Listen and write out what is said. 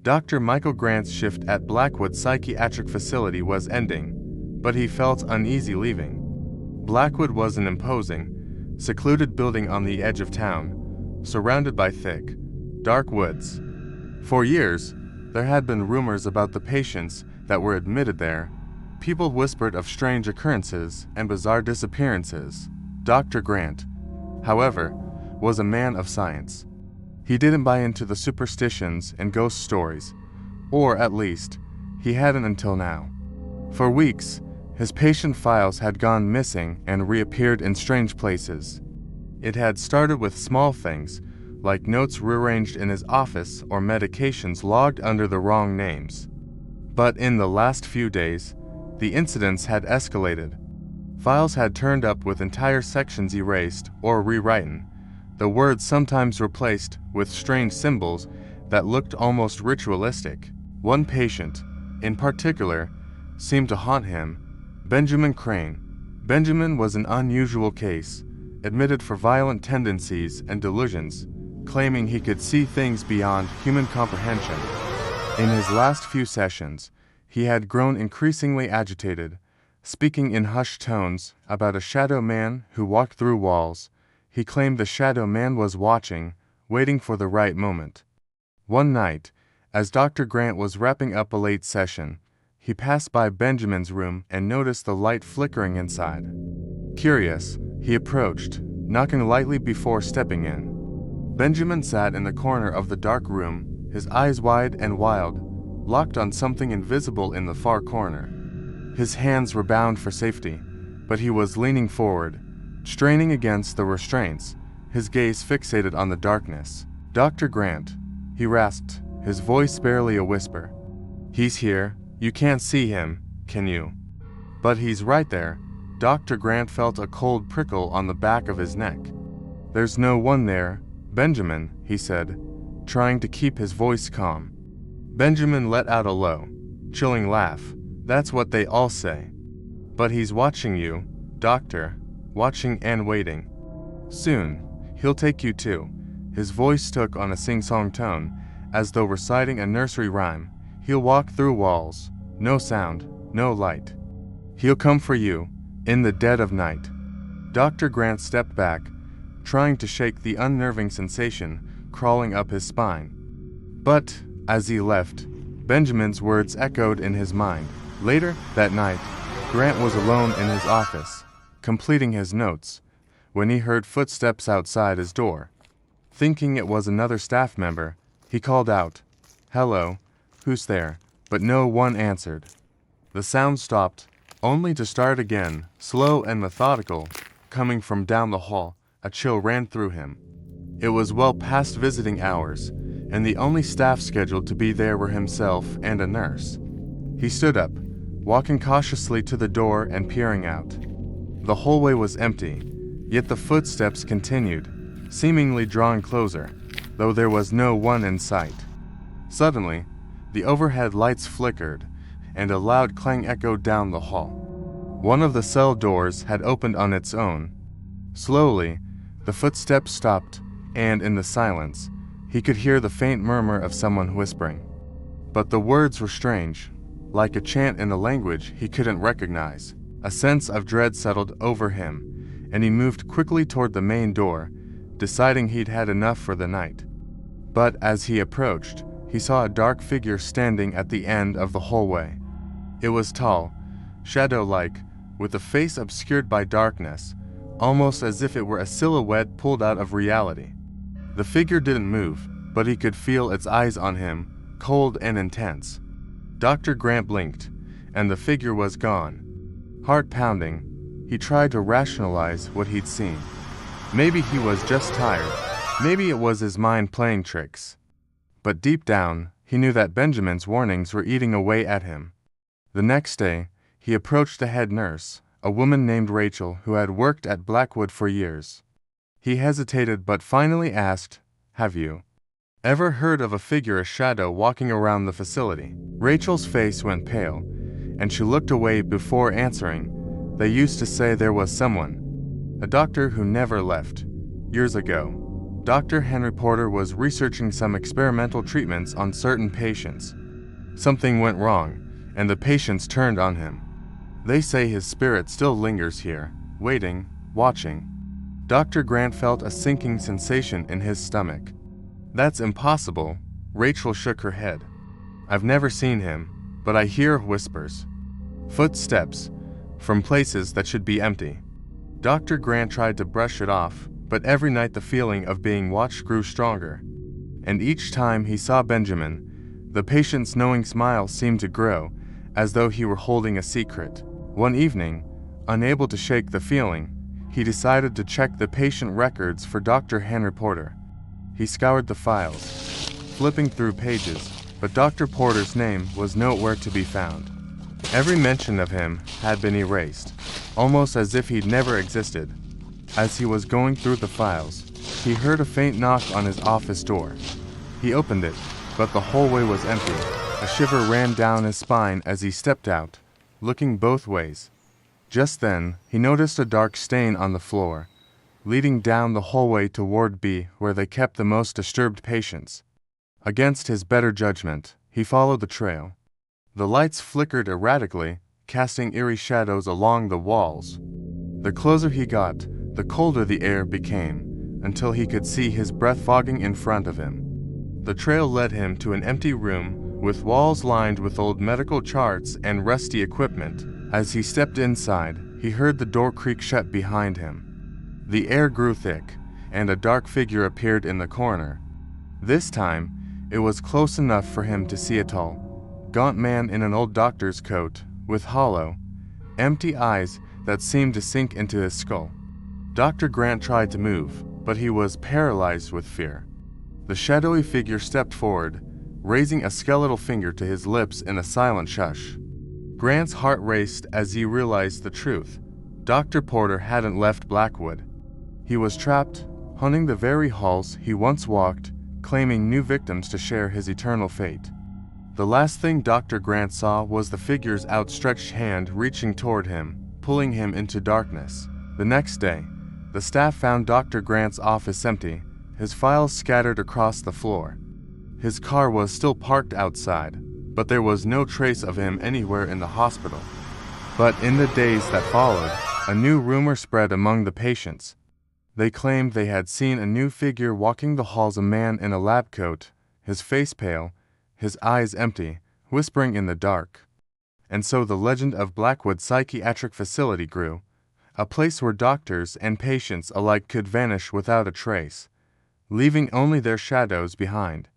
Dr. Michael Grant's shift at Blackwood Psychiatric Facility was ending, but he felt uneasy leaving. Blackwood was an imposing, secluded building on the edge of town, surrounded by thick, dark woods. For years, there had been rumors about the patients that were admitted there. People whispered of strange occurrences and bizarre disappearances. Dr. Grant, however, was a man of science. He didn't buy into the superstitions and ghost stories, or at least, he hadn't until now. For weeks, his patient files had gone missing and reappeared in strange places. It had started with small things, like notes rearranged in his office or medications logged under the wrong names. But in the last few days, the incidents had escalated. Files had turned up with entire sections erased or rewritten, the words sometimes replaced with strange symbols that looked almost ritualistic. One patient, in particular, seemed to haunt him: Benjamin Crane. Benjamin was an unusual case, admitted for violent tendencies and delusions, claiming he could see things beyond human comprehension. In his last few sessions, he had grown increasingly agitated, speaking in hushed tones about a shadow man who walked through walls. He claimed the shadow man was watching, waiting for the right moment. One night, as Dr. Grant was wrapping up a late session, he passed by Benjamin's room and noticed the light flickering inside. Curious, he approached, knocking lightly before stepping in. Benjamin sat in the corner of the dark room, his eyes wide and wild, locked on something invisible in the far corner. His hands were bound for safety, but he was leaning forward, straining against the restraints, his gaze fixated on the darkness. "Dr. Grant," he rasped, his voice barely a whisper. "He's here. You can't see him, can you?" "But he's right there." Dr. Grant felt a cold prickle on the back of his neck. "There's no one there, Benjamin," he said, trying to keep his voice calm. Benjamin let out a low, chilling laugh. "That's what they all say. But he's watching you, doctor, watching and waiting. Soon, he'll take you too." His voice took on a sing-song tone, as though reciting a nursery rhyme. "He'll walk through walls, no sound, no light. He'll come for you, in the dead of night." Dr. Grant stepped back, trying to shake the unnerving sensation crawling up his spine. But, as he left, Benjamin's words echoed in his mind. Later that night, Grant was alone in his office, completing his notes, when he heard footsteps outside his door. Thinking it was another staff member, he called out, "Hello, who's there?" But no one answered. The sound stopped, only to start again, slow and methodical, coming from down the hall. A chill ran through him. It was well past visiting hours, and the only staff scheduled to be there were himself and a nurse. He stood up, walking cautiously to the door and peering out. The hallway was empty, yet the footsteps continued, seemingly drawing closer, though there was no one in sight. Suddenly, the overhead lights flickered, and a loud clang echoed down the hall. One of the cell doors had opened on its own. Slowly, the footsteps stopped, and in the silence, he could hear the faint murmur of someone whispering. But the words were strange, like a chant in a language he couldn't recognize. A sense of dread settled over him, and he moved quickly toward the main door, deciding he'd had enough for the night. But as he approached, he saw a dark figure standing at the end of the hallway. It was tall, shadow-like, with a face obscured by darkness, almost as if it were a silhouette pulled out of reality. The figure didn't move, but he could feel its eyes on him, cold and intense. Dr. Grant blinked, and the figure was gone. Heart pounding, he tried to rationalize what he'd seen. Maybe he was just tired. Maybe it was his mind playing tricks. But deep down, he knew that Benjamin's warnings were eating away at him. The next day, he approached the head nurse, a woman named Rachel who had worked at Blackwood for years. He hesitated but finally asked, "Have you ever heard of a figure, a shadow, walking around the facility?" Rachel's face went pale, and she looked away before answering. "They used to say there was someone, a doctor who never left, years ago. Dr. Henry Porter was researching some experimental treatments on certain patients. Something went wrong, and the patients turned on him. They say his spirit still lingers here, waiting, watching. Dr. Grant felt a sinking sensation in his stomach. That's impossible. Rachel shook her head. I've never seen him, but I hear whispers. Footsteps, from places that should be empty. Dr. Grant tried to brush it off, but every night the feeling of being watched grew stronger. And each time he saw Benjamin, the patient's knowing smile seemed to grow, as though he were holding a secret. One evening, unable to shake the feeling, he decided to check the patient records for Dr. Henry Porter. He scoured the files, flipping through pages, but Dr. Porter's name was nowhere to be found. Every mention of him had been erased, almost as if he'd never existed. As he was going through the files, he heard a faint knock on his office door. He opened it, but the hallway was empty. A shiver ran down his spine as he stepped out, looking both ways. Just then, he noticed a dark stain on the floor, leading down the hallway to Ward B, where they kept the most disturbed patients. Against his better judgment, he followed the trail. The lights flickered erratically, casting eerie shadows along the walls. The closer he got, the colder the air became, until he could see his breath fogging in front of him. The trail led him to an empty room, with walls lined with old medical charts and rusty equipment. As he stepped inside, he heard the door creak shut behind him. The air grew thick, and a dark figure appeared in the corner. This time, it was close enough for him to see a tall, gaunt man in an old doctor's coat, with hollow, empty eyes that seemed to sink into his skull. Dr. Grant tried to move, but he was paralyzed with fear. The shadowy figure stepped forward, raising a skeletal finger to his lips in a silent shush. Grant's heart raced as he realized the truth. Dr. Porter hadn't left Blackwood. He was trapped, haunting the very halls he once walked, claiming new victims to share his eternal fate. The last thing Dr. Grant saw was the figure's outstretched hand reaching toward him, pulling him into darkness. The next day, the staff found Dr. Grant's office empty, his files scattered across the floor. His car was still parked outside, but there was no trace of him anywhere in the hospital. But in the days that followed, a new rumor spread among the patients. They claimed they had seen a new figure walking the halls, a man in a lab coat, his face pale, his eyes empty, whispering in the dark. And so the legend of Blackwood Psychiatric Facility grew, a place where doctors and patients alike could vanish without a trace, leaving only their shadows behind.